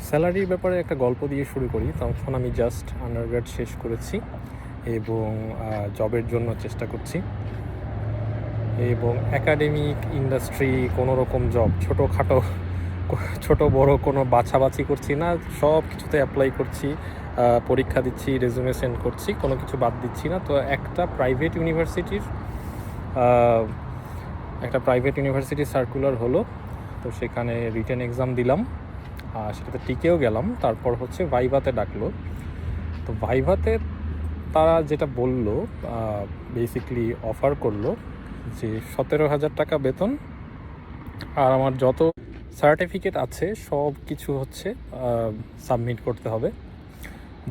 স্যালারির ব্যাপারে একটা গল্প দিয়ে শুরু করি। তখন আমি জাস্ট আন্ডারগ্র্যাড শেষ করেছি এবং জবের জন্য চেষ্টা করছি। এবং একাডেমিক ইন্ডাস্ট্রি কোনো রকম জব ছোট বড় কোনো বাছাবাছি করছি না, সব কিছুতে অ্যাপ্লাই করছি, পরীক্ষা দিচ্ছি, রেজুমে সেন্ড করছি, কোনো কিছু বাদ দিচ্ছি না। তো একটা প্রাইভেট ইউনিভার্সিটির সার্কুলার হলো, তো সেখানে রিটেন এক্সাম দিলাম, সেটাতে টিকেও গেলাম। তারপর হচ্ছে ভাইভাতে ডাকলো। তো ভাইভাতে তারা যেটা বললো, বেসিকলি অফার করলো যে 17,000 টাকা বেতন, আর আমার যত সার্টিফিকেট আছে সব কিছু হচ্ছে সাবমিট করতে হবে।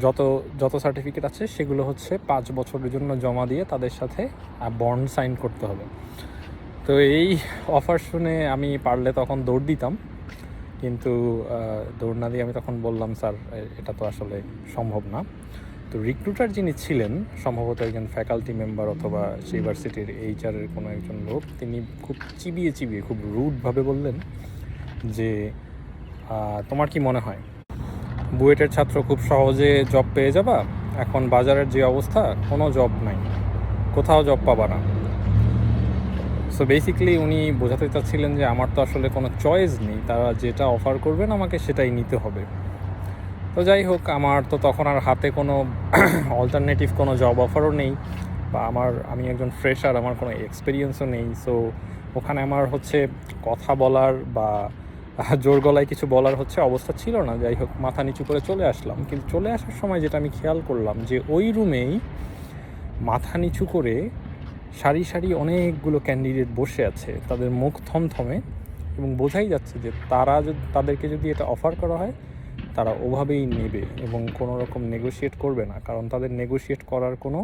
যত যত সার্টিফিকেট আছে সেগুলো হচ্ছে 5 বছরের জন্য জমা দিয়ে তাদের সাথে বন্ড সাইন করতে হবে। তো এই অফার শুনে আমি পারলে তখন দৌড় দিতাম, কিন্তু দৌড় না দিয়ে আমি তখন বললাম, স্যার এটা তো আসলে সম্ভব না। তো রিক্রুটার যিনি ছিলেন, সম্ভবত একজন ফ্যাকাল্টি মেম্বার অথবা সেই ইউনিভার্সিটির এইচআরের কোনো একজন লোক, তিনি খুব চিবিয়ে খুব রুডভাবে বললেন যে তোমার কি মনে হয় বুয়েটের ছাত্র খুব সহজে জব পেয়ে যাবা? এখন বাজারের যে অবস্থা, কোনো জব নাই, কোথাও জব পাবা না। সো বেসিক্যালি উনি বোঝাতে চাচ্ছিলেন যে আমার তো আসলে কোনো চয়েস নেই, তারা যেটা অফার করবেন আমাকে সেটাই নিতে হবে। তো যাই হোক, আমার তো তখন আর হাতে কোনো অল্টারনেটিভ কোনো জব অফারও নেই, বা আমি একজন ফ্রেশার, আমার কোনো এক্সপিরিয়েন্সও নেই। সো ওখানে আমার হচ্ছে কথা বলার বা জোর গলায় কিছু বলার হচ্ছে অবস্থা ছিল না। যাই হোক, মাথা নিচু করে চলে আসলাম। কিন্তু চলে আসার সময় যেটা আমি খেয়াল করলাম, যে ওই রুমেই মাথা নিচু করে সারি সারি অনেকগুলো ক্যান্ডিডেট বসে আছে, তাদের মুখ থমথমে, এবং বোঝাই যাচ্ছে যে তাদেরকে যদি এটা অফার করা হয় তারা ওভাবেই নেবে এবং কোনো রকম নেগোশিয়েট করবে না, কারণ তাদের নেগোশিয়েট করার কোনো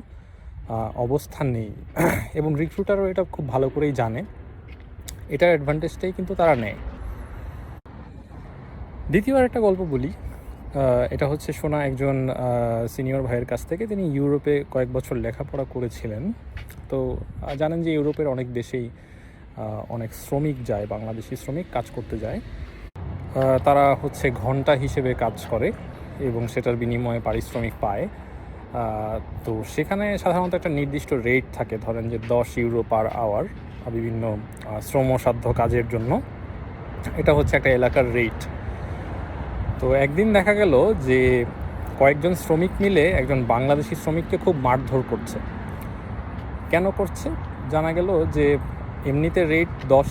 অবস্থান নেই। এবং রিক্রুটারও এটা খুব ভালো করেই জানে, এটার অ্যাডভান্টেজটাই কিন্তু তারা নেয়। দ্বিতীয় একটা গল্প বলি। এটা হচ্ছে শোনা একজন সিনিয়র ভাইয়ের কাছ থেকে। তিনি ইউরোপে কয়েক বছর লেখাপড়া করেছিলেন। তো জানেন যে ইউরোপের অনেক দেশেই অনেক শ্রমিক যায়, বাংলাদেশি শ্রমিক কাজ করতে যায়। তারা হচ্ছে ঘন্টা হিসেবে কাজ করে এবং সেটার বিনিময়ে পারিশ্রমিক পায়। তো সেখানে সাধারণত একটা নির্দিষ্ট রেট থাকে, ধরেন যে 10 ইউরো পার আওয়ার বিভিন্ন শ্রমসাধ্য কাজের জন্য। এটা হচ্ছে একটা এলাকার রেট। তো একদিন দেখা গেল যে কয়েকজন শ্রমিক মিলে একজন বাংলাদেশি শ্রমিককে খুব মারধর করছে। কেন করছে? জানা গেল যে এমনিতে রেট 10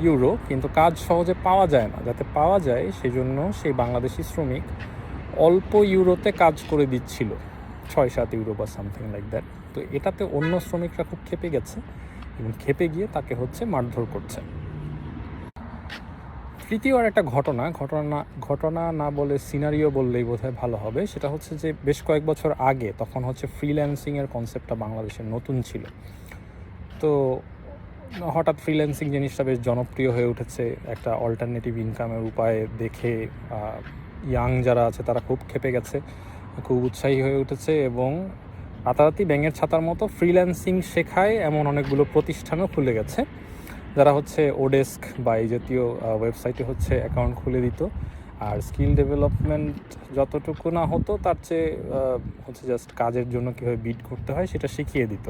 ইউরো, কিন্তু কাজ সহজে পাওয়া যায় না। যাতে পাওয়া যায় সেজন্য সেই বাংলাদেশি শ্রমিক অল্প ইউরোতে কাজ করে দিচ্ছিল, 6-7 ইউরো বা সামথিং লাইক দ্যাট। তো এটাতে অন্য শ্রমিকরা খুব ক্ষেপে গেছে এবং ক্ষেপে গিয়ে তাকে হচ্ছে মারধর করছে। তৃতীয় আর একটা ঘটনা না বলে সিনারিও বললেই বোধহয় ভালো হবে। সেটা হচ্ছে যে বেশ কয়েক বছর আগে, তখন হচ্ছে ফ্রিল্যান্সিংয়ের কনসেপ্টটা বাংলাদেশে নতুন ছিল। তো হঠাৎ ফ্রিল্যান্সিং জিনিসটা বেশ জনপ্রিয় হয়ে উঠেছে, একটা অল্টারনেটিভ ইনকামের উপায় দেখে ইয়াং যারা আছে তারা খুব ক্ষেপে গেছে, খুব উৎসাহী হয়ে উঠেছে, এবং রাতারাতি ব্যাঙের ছাতার মতো ফ্রিল্যান্সিং শেখায় এমন অনেকগুলো প্রতিষ্ঠানও খুলে গেছে, যারা হচ্ছে ওডেস্ক বা এই জাতীয় ওয়েবসাইটে হচ্ছে অ্যাকাউন্ট খুলে দিত। আর স্কিল ডেভেলপমেন্ট যতটুকু না হতো, তার চেয়ে হচ্ছে জাস্ট কাজের জন্য কীভাবে বিড করতে হয় সেটা শিখিয়ে দিত।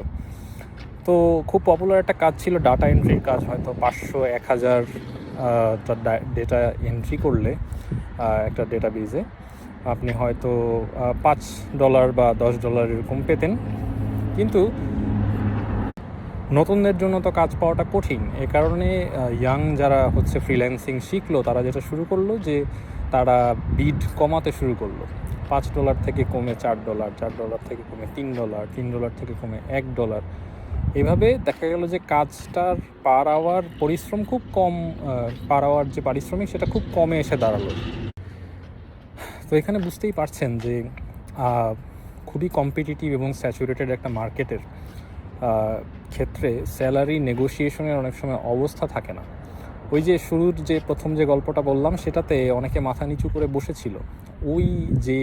তো খুব পপুলার একটা কাজ ছিল ডাটা এন্ট্রির কাজ। হয়তো 500-1000 ডেটা এন্ট্রি করলে একটা ডেটাবেজে আপনি হয়তো $5 বা $10 এরকম পেতেন। কিন্তু নতুনদের জন্য তো কাজ পাওয়াটা কঠিন। এ কারণে ইয়াং যারা হচ্ছে ফ্রিল্যান্সিং শিখলো, তারা যেটা শুরু করলো যে তারা বিড কমাতে শুরু করলো। $5 থেকে কমে $4, $4 থেকে কমে $3, $3 থেকে কমে $1। এভাবে দেখা গেল যে কাজটার পার আওয়ার পরিশ্রম খুব কম, পার আওয়ার যে পারিশ্রমিক সেটা খুব কমে এসে দাঁড়ালো। তো এখানে বুঝতেই পারছেন যে খুবই কম্পিটিটিভ এবং স্যাচুরেটেড একটা মার্কেটের ক্ষেত্রে স্যালারি নেগোসিয়েশনের অনেক সময় অবস্থা থাকে না। ওই যে শুরুর যে প্রথম যে গল্পটা বললাম, সেটাতে অনেকে মাথা নিচু করে বসেছিল ওই যে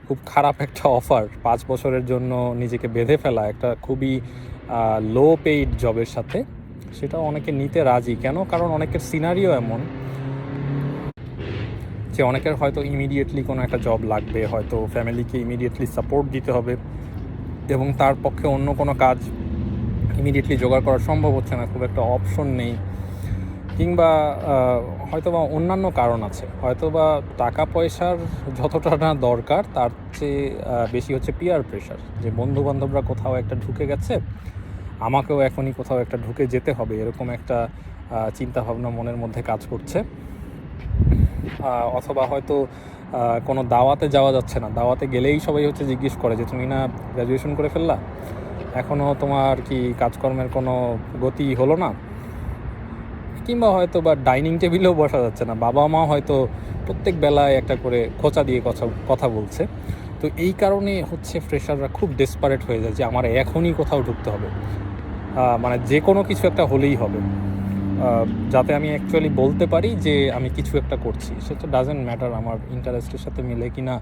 খুব খারাপ একটা অফার, 5 বছরের জন্য নিজেকে বেঁধে ফেলা একটা খুবই লো পেইড জবের সাথে, সেটা অনেকে নিতে রাজি। কেন? কারণ অনেকের সিনারিও এমন যে অনেকের হয়তো ইমিডিয়েটলি কোনো একটা জব লাগবে, হয়তো ফ্যামিলিকে ইমিডিয়েটলি সাপোর্ট দিতে হবে এবং তার পক্ষে অন্য কোনো কাজ ইমিডিয়েটলি জোগাড় করা সম্ভব হচ্ছে না, খুব একটা অপশন নেই, কিংবা হয়তোবা অন্যান্য কারণ আছে, হয়তোবা টাকা পয়সার যতটা না দরকার তার চেয়ে বেশি হচ্ছে পিয়ার প্রেশার, যে বন্ধু বান্ধবরা কোথাও একটা ঢুকে গেছে, আমাকেও এখনই কোথাও একটা ঢুকে যেতে হবে, এরকম একটা চিন্তাভাবনা মনের মধ্যে কাজ করছে। অথবা হয়তো কোনো দাওয়াতে যাওয়া যাচ্ছে না, দাওয়াতে গেলেই সবাই হচ্ছে জিজ্ঞেস করে যে তুমি না গ্র্যাজুয়েশন করে ফেললা, এখনও তোমার কি কাজকর্মের কোনো গতি হলো না, কিংবা হয়তো বা ডাইনিং টেবিলেও বসা যাচ্ছে না, বাবা মা হয়তো প্রত্যেক বেলায় একটা করে খোঁচা দিয়ে কথা বলছে। তো এই কারণে হচ্ছে ফ্রেশাররা খুব ডেসপারেট হয়ে যায় যে আমার এখনই কোথাও ঢুকতে হবে, মানে যে কোনো কিছু একটা হলেই হবে, যাতে আমি অ্যাকচুয়ালি বলতে পারি যে আমি কিছু একটা করছি। সেটা ডাজেন্ট ম্যাটার আমার ইন্টারেস্টের সাথে মিলে কিনা,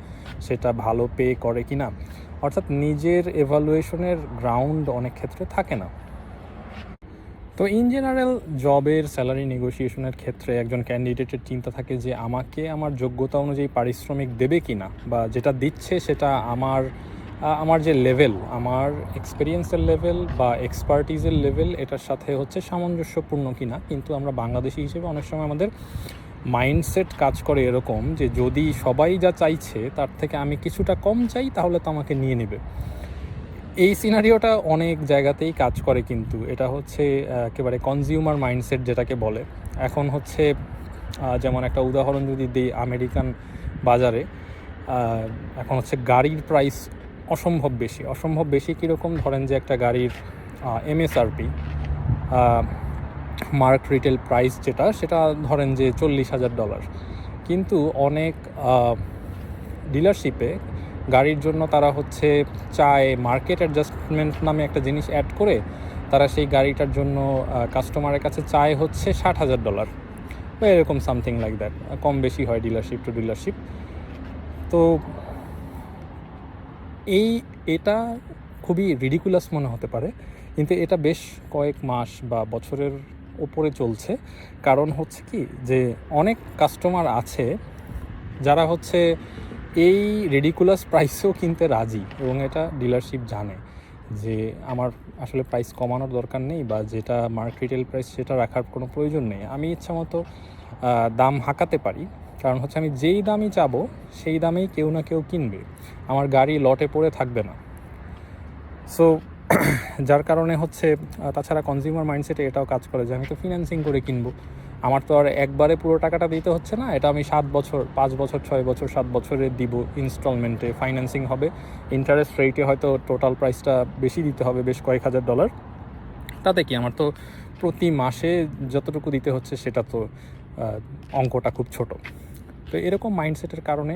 সেটা ভালো পে করে কিনা, অর্থাৎ নিজের এভালুয়েশনের গ্রাউন্ড অনেক ক্ষেত্রে থাকে না। তো ইন জেনারেল জবের স্যালারি নেগোসিয়েশনের ক্ষেত্রে একজন ক্যান্ডিডেটের চিন্তা থাকে যে আমাকে আমার যোগ্যতা অনুযায়ী পারিশ্রমিক দেবে কি না, বা যেটা দিচ্ছে সেটা আমার যে লেভেল, আমার এক্সপিরিয়েন্সের লেভেল বা এক্সপার্টিজের লেভেল, এটার সাথে হচ্ছে সামঞ্জস্যপূর্ণ কিনা। কিন্তু আমরা বাংলাদেশি হিসেবে অনেক সময় আমাদের মাইন্ডসেট কাজ করে এরকম যে যদি সবাই যা চাইছে তার থেকে আমি কিছুটা কম চাই তাহলে তো আমাকে নিয়ে নেবে। এই সিনারিওটা অনেক জায়গাতেই কাজ করে, কিন্তু এটা হচ্ছে একেবারে কনজিউমার মাইন্ডসেট যেটাকে বলে। এখন হচ্ছে যেমন একটা উদাহরণ যদি দিই, আমেরিকান বাজারে এখন হচ্ছে গাড়ির প্রাইস অসম্ভব বেশি কীরকম, ধরেন যে একটা গাড়ির MSRP মার্ক রিটেল প্রাইস সেটা ধরেন যে $40,000, কিন্তু অনেক ডিলারশিপে গাড়ির জন্য তারা হচ্ছে চায় মার্কেট অ্যাডজাস্টমেন্ট নামে একটা জিনিস অ্যাড করে তারা সেই গাড়িটার জন্য কাস্টমারের কাছে চায় হচ্ছে $60,000 বা এরকম সামথিং লাইক দ্যাট, কম বেশি হয় ডিলারশিপ টু ডিলারশিপ। তো এটা খুবই রিডিকুলাস মনে হতে পারে, কিন্তু এটা বেশ কয়েক মাস বা বছরের ওপরে চলছে। কারণ হচ্ছে কি, যে অনেক কাস্টমার আছে যারা হচ্ছে এই রিডিকুলাস প্রাইসেও কিনতে রাজি, এবং এটা ডিলারশিপ জানে যে আমার আসলে প্রাইস কমানোর দরকার নেই, বা যেটা মার্কেট রিটেল প্রাইস সেটা রাখার কোনো প্রয়োজন নেই, আমি ইচ্ছা মতো দাম হাঁকাতে পারি। কারণ হচ্ছে আমি যেই দামই চাবো সেই দামেই কেউ না কেউ কিনবে, আমার গাড়ি লটে পড়ে থাকবে না। সো যার কারণে হচ্ছে তাছাড়া কনজিউমার মাইন্ডসেটে এটাও কাজ করে যে আমি তো ফিন্যান্সিং করে কিনবো, আমার তো আর একবারে পুরো টাকাটা দিতে হচ্ছে না, এটা আমি 7 বছর 5 বছর 6 বছর 7 বছরে দিব, ইনস্টলমেন্টে ফাইন্যান্সিং হবে, ইন্টারেস্ট রেটে হয়তো টোটাল প্রাইসটা বেশি দিতে হবে, বেশ কয়েক $1,000, তাতে কি আমার তো প্রতি মাসে যতটুকু দিতে হচ্ছে সেটা তো অঙ্কটা খুব ছোট। তো এরকম মাইন্ডসেটের কারণে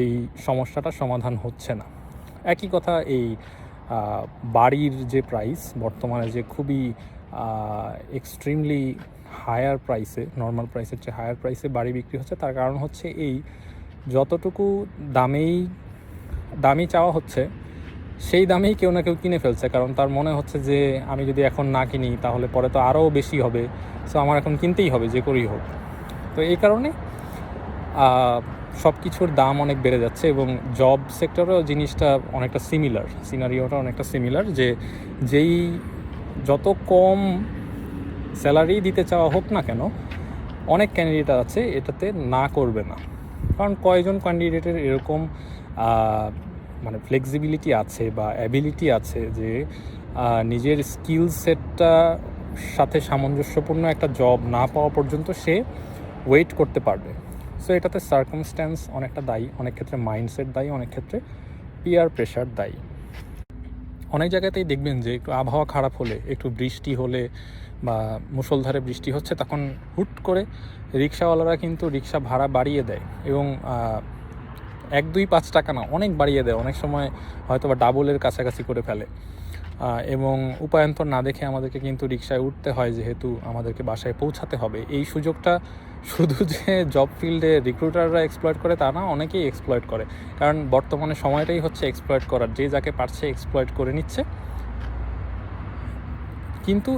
এই সমস্যাটা সমাধান হচ্ছে না। একই কথা এই বাড়ির যে প্রাইস বর্তমানে যে খুবই এক্সট্রিমলি হায়ার প্রাইসে, নর্মাল প্রাইসের চেয়ে হায়ার প্রাইসে বাড়ি বিক্রি হচ্ছে, তার কারণ হচ্ছে এই যতটুকু দামি চাওয়া হচ্ছে সেই দামেই কেউ না কেউ কিনে ফেলছে, কারণ তার মনে হচ্ছে যে আমি যদি এখন না কিনি তাহলে পরে তো আরও বেশি হবে, সো আমার এখন কিনতেই হবে যে করেই হোক। তো এই কারণে সব কিছুর দাম অনেক বেড়ে যাচ্ছে, এবং জব সেক্টরেও জিনিসটা অনেকটা সিনারিওটা অনেকটা সিমিলার, যে যেই যত কম স্যালারি দিতে চাওয়া হোক না কেন, অনেক ক্যান্ডিডেট আছে এটাতে না করবে না। কারণ কয়জন ক্যান্ডিডেটের এরকম মানে ফ্লেক্সিবিলিটি আছে বা অ্যাবিলিটি আছে যে নিজের স্কিল সেটটা সাথে সামঞ্জস্যপূর্ণ একটা জব না পাওয়া পর্যন্ত সে ওয়েট করতে পারবে। সো এটাতে সার্কামস্ট্যান্স অনেকটা দায়ী, অনেক ক্ষেত্রে মাইন্ডসেট দায়ী, অনেক ক্ষেত্রে পিয়ার প্রেশার দায়ী। অনেক জায়গাতেই দেখবেন যে একটু আবহাওয়া খারাপ হলে, একটু বৃষ্টি হলে বা মুষলধারে বৃষ্টি হচ্ছে, তখন হুট করে রিক্সাওয়ালারা কিন্তু রিক্সা ভাড়া বাড়িয়ে দেয়, এবং 1, 2, 5 টাকা না, অনেক বাড়িয়ে দেয়, অনেক সময় হয়তো বা ডাবলের কাছাকাছি করে ফেলে, এবং উপায়ন্তর না দেখে আমাদেরকে কিন্তু রিক্সায় উঠতে হয়, যেহেতু আমাদেরকে বাসায় পৌঁছাতে হবে। এই সুযোগটা শুধু যে জব ফিল্ডে রিক্রুটাররা এক্সপ্লয়েট করে তা না, অনেকেই এক্সপ্লয়েট করে, কারণ বর্তমানে সময়টাই হচ্ছে এক্সপ্লয়েট করার, যে যাকে পারছে এক্সপ্লয়েট করে নিচ্ছে। কিন্তু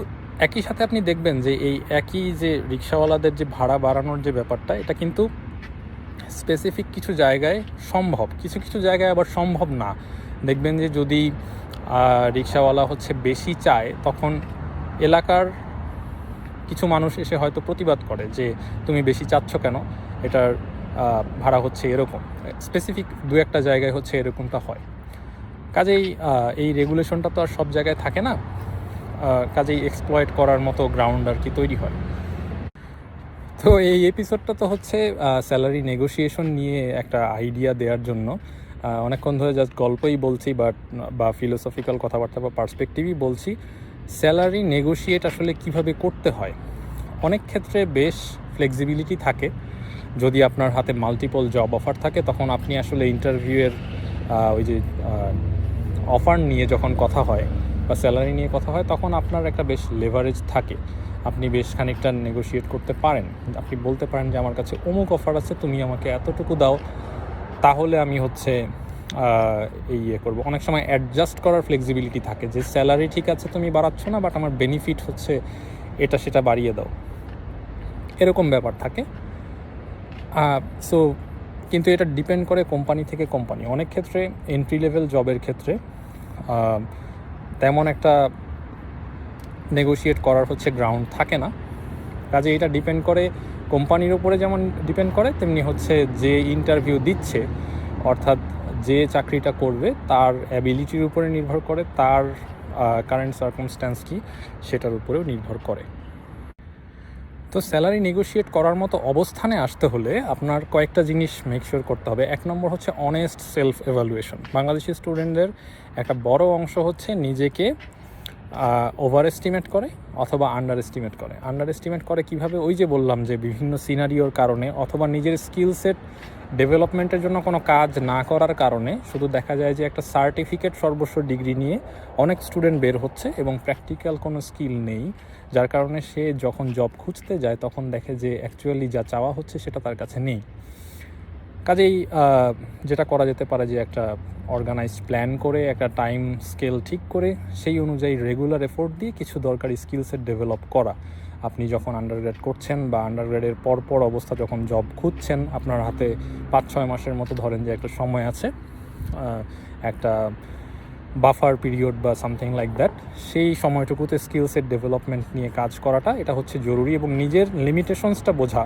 একই সাথে আপনি দেখবেন যে এই একই যে রিক্সাওয়ালাদের যে ভাড়া বাড়ানোর যে ব্যাপারটা, এটা কিন্তু স্পেসিফিক কিছু জায়গায় সম্ভব, কিছু কিছু জায়গায় আবার সম্ভব না। দেখবেন যে যদি রিক্সাওয়ালা হচ্ছে বেশি চায়, তখন এলাকার কিছু মানুষ এসে হয়তো প্রতিবাদ করে যে তুমি বেশি চাচ্ছ কেন, এটার ভাড়া হচ্ছে এরকম। স্পেসিফিক দু একটা জায়গায় হচ্ছে এরকমটা হয়। কাজেই এই রেগুলেশনটা তো আর সব জায়গায় থাকে না, কাজেই এক্সপ্লয়েট করার মতো গ্রাউন্ড আর কি তৈরি হয়। তো এই এপিসোডটা তো হচ্ছে স্যালারি নেগোসিয়েশন নিয়ে একটা আইডিয়া দেওয়ার জন্য। অনেকক্ষণ ধরে জাস্ট গল্পই বলছি বা ফিলোসফিক্যাল কথাবার্তা বা পার্সপেক্টিভই বলছি। স্যালারি নেগোশিয়েট আসলে কিভাবে করতে হয়, অনেক ক্ষেত্রে বেশ ফ্লেক্সিবিলিটি থাকে। যদি আপনার হাতে মাল্টিপল জব অফার থাকে, তখন আপনি আসলে ইন্টারভিউয়ের ওই যে অফার নিয়ে যখন কথা হয় বা স্যালারি নিয়ে কথা হয়, তখন আপনার একটা বেশ লেভারেজ থাকে। আপনি বেশ খানিকটা নেগোশিয়েট করতে পারেন। আপনি বলতে পারেন যে আমার কাছে অমুক অফার আছে, তুমি আমাকে এতটুকু দাও, তাহলে আমি হচ্ছে এই করবো। অনেক সময় অ্যাডজাস্ট করার ফ্লেক্সিবিলিটি থাকে, যে স্যালারি ঠিক আছে তুমি বাড়াচ্ছ না, বাট আমার বেনিফিট হচ্ছে এটা সেটা বাড়িয়ে দাও, এরকম ব্যাপার থাকে। সো কিন্তু এটা ডিপেন্ড করে কোম্পানি থেকে কোম্পানি। অনেক ক্ষেত্রে এন্ট্রি লেভেল জবের ক্ষেত্রে তেমন একটা নেগোশিয়েট করার হচ্ছে গ্রাউন্ড থাকে না। কাজে এটা ডিপেন্ড করে কোম্পানির উপরে, যেমন ডিপেন্ড করে তেমনি হচ্ছে যে ইন্টারভিউ দিচ্ছে, অর্থাৎ যে চাকরিটা করবে তার অ্যাবিলিটির উপরে নির্ভর করে, তার কারেন্ট সার্কামস্ট্যান্স কি সেটার উপরেও নির্ভর করে। তো স্যালারি নেগোশিয়েট করার মতো অবস্থানে আসতে হলে আপনার কয়েকটা জিনিস মেকশিওর করতে হবে। এক নম্বর হচ্ছে অনেস্ট সেলফ এভালুয়েশন। বাংলাদেশি স্টুডেন্টদের একটা বড় অংশ হচ্ছে নিজেকে ওভার এস্টিমেট করে অথবা আন্ডার এস্টিমেট করে। আন্ডার এস্টিমেট করে কীভাবে? ওই যে বললাম যে বিভিন্ন সিনারিওর কারণে অথবা নিজের স্কিল সেট ডেভেলপমেন্টের জন্য কোনো কাজ না করার কারণে শুধু দেখা যায় যে একটা সার্টিফিকেট সর্বস্ব ডিগ্রি নিয়ে অনেক স্টুডেন্ট বের হচ্ছে এবং প্র্যাকটিক্যাল কোনো স্কিল নেই, যার কারণে সে যখন জব খুঁজতে যায় তখন দেখে যে অ্যাকচুয়ালি যা চাওয়া হচ্ছে সেটা তার কাছে নেই। কাজেই যেটা করা যেতে পারে যে একটা অর্গানাইজড প্ল্যান করে, একটা টাইম স্কেল ঠিক করে, সেই অনুযায়ী রেগুলার এফোর্ট দিয়ে কিছু দরকারি স্কিল সেট ডেভেলপ করা। আপনি যখন আন্ডারগ্রেড করছেন বা আন্ডারগ্রেডের পরপর অবস্থা যখন জব খুঁজছেন, আপনার হাতে 5-6 মাসের মতো ধরেন যে একটা সময় আছে, একটা বাফার পিরিয়ড বা সামথিং লাইক দ্যাট, সেই সময়টুকুতে স্কিল সেট ডেভেলপমেন্ট নিয়ে কাজ করাটা এটা হচ্ছে জরুরি। এবং নিজের লিমিটেশনসটা বোঝা,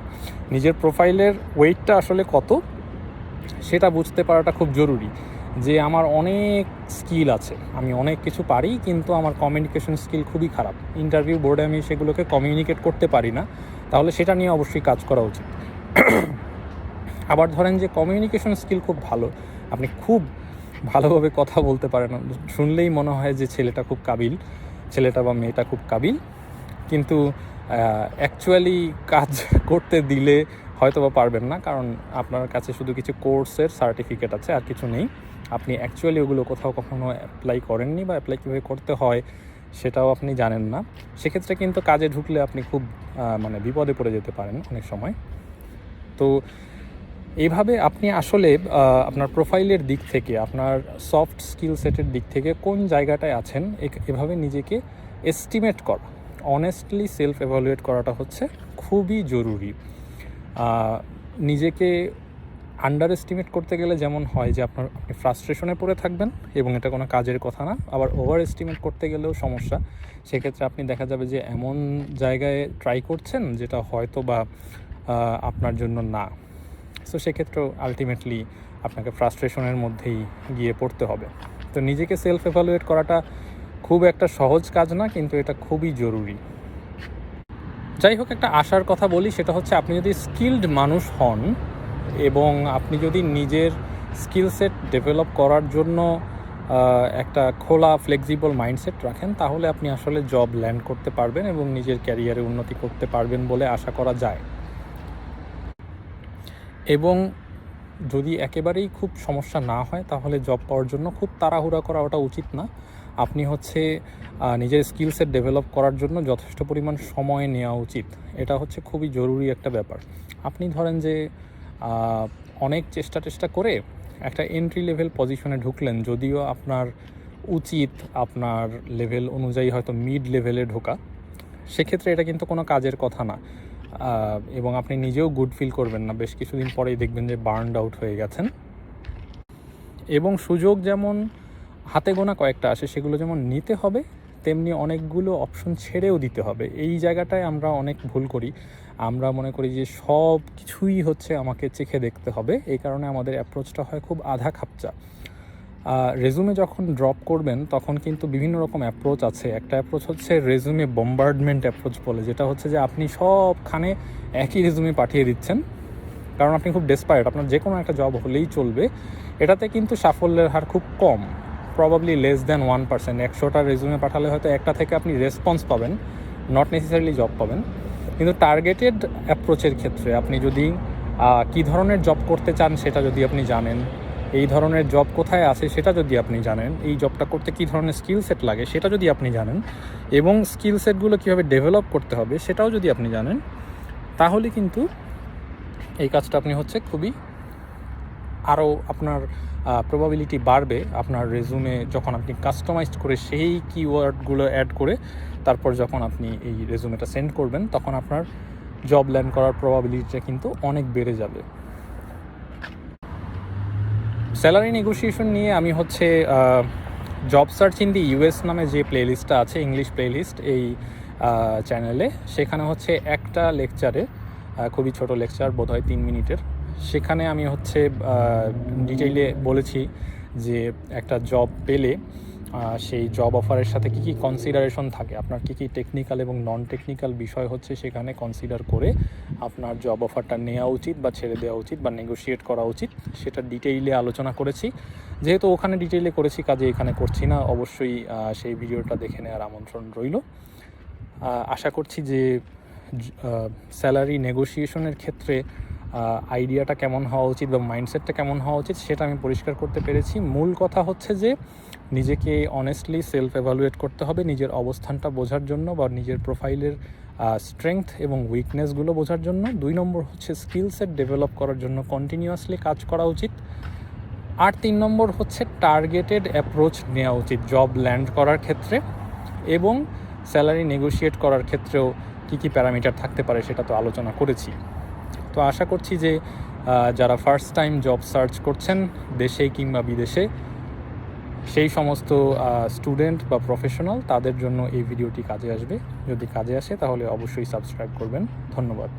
নিজের প্রোফাইলের ওয়েটটা আসলে কত সেটা বুঝতে পারাটা খুব জরুরি। যে আমার অনেক স্কিল আছে, আমি অনেক কিছু পারি, কিন্তু আমার কমিউনিকেশন স্কিল খুবই খারাপ, ইন্টারভিউ বোর্ডে আমি সেগুলোকে কমিউনিকেট করতে পারি না, তাহলে সেটা নিয়ে অবশ্যই কাজ করা উচিত। আবার ধরেন যে কমিউনিকেশন স্কিল খুব ভালো, আপনি খুব ভালোভাবে কথা বলতে পারেন, শুনলেই মনে হয় যে ছেলেটা খুব কাবিল, ছেলেটা বা মেয়েটা খুব কাবিল, কিন্তু অ্যাকচুয়ালি কাজ করতে দিলে হয়তো বা পারবেন না, কারণ আপনার কাছে শুধু কিছু কোর্সের সার্টিফিকেট আছে, আর কিছু নেই। আপনি অ্যাকচুয়ালি ওগুলো কোথাও কখনো অ্যাপ্লাই করেননি, বা অ্যাপ্লাই কীভাবে করতে হয় সেটাও আপনি জানেন না। সেক্ষেত্রে কিন্তু কাজে ঢুকলে আপনি খুব বিপদে পড়ে যেতে পারেন অনেক সময়। তো এইভাবে আপনি আসলে আপনার প্রোফাইলের দিক থেকে, আপনার সফট স্কিল সেটের দিক থেকে কোন জায়গাটায় আছেন, এভাবে নিজেকে এস্টিমেট করা, অনেস্টলি সেলফ এভালুয়েট করাটা হচ্ছে খুবই জরুরি। নিজেকে আন্ডার এস্টিমেট করতে গেলে যেমন হয় যে আপনি ফ্রাস্ট্রেশনে পড়ে থাকবেন এবং এটা কোনো কাজের কথা না। আবার ওভার এস্টিমেট করতে গেলেও সমস্যা, সেক্ষেত্রে আপনি দেখা যাবে যে এমন জায়গায় ট্রাই করছেন যেটা হয়তো বা আপনার জন্য না। সো সেক্ষেত্রেও আলটিমেটলি আপনাকে ফ্রাস্ট্রেশনের মধ্যেই গিয়ে পড়তে হবে। তো নিজেকে সেলফ এভালুয়েট করাটা খুব একটা সহজ কাজ না, কিন্তু এটা খুবই জরুরি। যাই হোক, একটা আশার কথা বলি, সেটা হচ্ছে আপনি যদি স্কিলড মানুষ হন এবং আপনি যদি নিজের স্কিল সেট ডেভেলপ করার জন্য একটা খোলা ফ্লেক্সিবল মাইন্ডসেট রাখেন, তাহলে আপনি আসলে জব ল্যান্ড করতে পারবেন এবং নিজের ক্যারিয়ারে উন্নতি করতে পারবেন বলে আশা করা যায়। এবং যদি একেবারেই খুব সমস্যা না হয়, তাহলে জব পাওয়ার জন্য খুব তাড়াহুড়া করা ওটা উচিত না। আপনি হচ্ছে নিজের স্কিল সেট ডেভেলপ করার জন্য যথেষ্ট পরিমাণ সময় নেওয়া উচিত, এটা হচ্ছে খুবই জরুরি একটা ব্যাপার। আপনি ধরেন যে অনেক চেষ্টা করে একটা এন্ট্রি লেভেল পজিশনে ঢুকলেন, যদিও আপনার উচিত আপনার লেভেল অনুযায়ী হয়তো মিড লেভেলে ঢোকা, সেক্ষেত্রে এটা কিন্তু কোনো কাজের কথা না। এবং আপনি নিজেও গুড ফিল করবেন না, বেশ কিছুদিন পরেই দেখবেন যে বার্নড আউট হয়ে গেছেন। এবং সুযোগ যেমন হাতে গোনা কয়েকটা আসে, সেগুলো যেমন নিতে হবে, তেমনি অনেকগুলো অপশন ছেড়েও দিতে হবে। এই জায়গাটায় আমরা অনেক ভুল করি। আমরা মনে করি যে সব কিছুই হচ্ছে আমাকে চেখে দেখতে হবে, এই কারণে আমাদের অ্যাপ্রোচটা হয় খুব আধা খাপচা। রেজুমে যখন ড্রপ করবেন তখন কিন্তু বিভিন্ন রকম অ্যাপ্রোচ আছে। একটা অ্যাপ্রোচ হচ্ছে রেজুমে বম্বার্ডমেন্ট অ্যাপ্রোচ বলে, যেটা হচ্ছে যে আপনি সবখানে একই রেজুমে পাঠিয়ে দিচ্ছেন, কারণ আপনি খুব ডেসপারেট, আপনার যে কোনো একটা জব হলেই চলবে। এটাতে কিন্তু সাফল্যের হার খুব কম, প্রবাবলি লেস দ্যান 1%। 100টা রেজুমে পাঠালে হয়তো একটা থেকে আপনি রেসপন্স পাবেন, নট নেসেসারিলি জব পাবেন। কিন্তু টার্গেটেড অ্যাপ্রোচের ক্ষেত্রে আপনি যদি কী ধরনের জব করতে চান সেটা যদি আপনি জানেন, এই ধরনের জব কোথায় আছে সেটা যদি আপনি জানেন, এই জবটা করতে কী ধরনের স্কিল সেট লাগে সেটা যদি আপনি জানেন, এবং স্কিল সেটগুলো কীভাবে ডেভেলপ করতে হবে সেটাও যদি আপনি জানেন, তাহলে কিন্তু এই কাজটা আপনি হচ্ছে খুবই আরও আপনার প্রবাবিলিটি বাড়বে। আপনার রেজুমে যখন আপনি কাস্টমাইজড করে সেই কিওয়ার্ডগুলো অ্যাড করে তারপর যখন আপনি এই রেজুমেটা সেন্ড করবেন, তখন আপনার জব ল্যান্ড করার প্রবাবিলিটিটা কিন্তু অনেক বেড়ে যাবে। স্যালারি নেগোসিয়েশন নিয়ে আমি হচ্ছে job search in the US নামে যে প্লেলিস্টটা আছে, ইংলিশ প্লেলিস্ট এই চ্যানেলে, সেখানে হচ্ছে একটা লেকচারে, খুবই ছোট লেকচার, বোধহয় 3 মিনিটের, সেখানে আমি হচ্ছে ডিটেইলে বলেছি যে একটা জব পেলে সেই জব অফারের সাথে কী কী কনসিডারেশন থাকে, আপনার কী কী টেকনিক্যাল এবং নন টেকনিক্যাল বিষয় হচ্ছে সেখানে কনসিডার করে আপনার জব অফারটা নেওয়া উচিত বা ছেড়ে দেওয়া উচিত বা নেগোশিয়েট করা উচিত, সেটা ডিটেইলে আলোচনা করেছি। যেহেতু ওখানে ডিটেইলে করেছি, কাজে এখানে করছি না, অবশ্যই সেই ভিডিওটা দেখে নেওয়ার আমন্ত্রণ রইল। আশা করছি যে স্যালারি নেগোসিয়েশনের ক্ষেত্রে আইডিয়াটা কেমন হওয়া উচিত বা মাইন্ডসেটটা কেমন হওয়া উচিত সেটা আমি পরিষ্কার করতে পেরেছি। মূল কথা হচ্ছে যে নিজেকে অনেস্টলি সেলফ এভালুয়েট করতে হবে নিজের অবস্থানটা বোঝার জন্য বা নিজের প্রোফাইলের স্ট্রেংথ এবং উইকনেসগুলো বোঝার জন্য। 2 নম্বর হচ্ছে স্কিল সেট ডেভেলপ করার জন্য কন্টিনিউয়াসলি কাজ করা উচিত। আর 3 নম্বর হচ্ছে টার্গেটেড অ্যাপ্রোচ নেওয়া উচিত জব ল্যান্ড করার ক্ষেত্রে, এবং স্যালারি নেগোশিয়েট করার ক্ষেত্রেও কী কী প্যারামিটার থাকতে পারে সেটা তো আলোচনা করেছি। তো আশা করছি যে যারা ফার্স্ট টাইম জব সার্চ করছেন দেশে কিংবা বিদেশে, সেই সমস্ত স্টুডেন্ট বা প্রফেশনাল, তাদের জন্য এই ভিডিওটি কাজে আসবে। যদি কাজে আসে তাহলে অবশ্যই সাবস্ক্রাইব করবেন। ধন্যবাদ।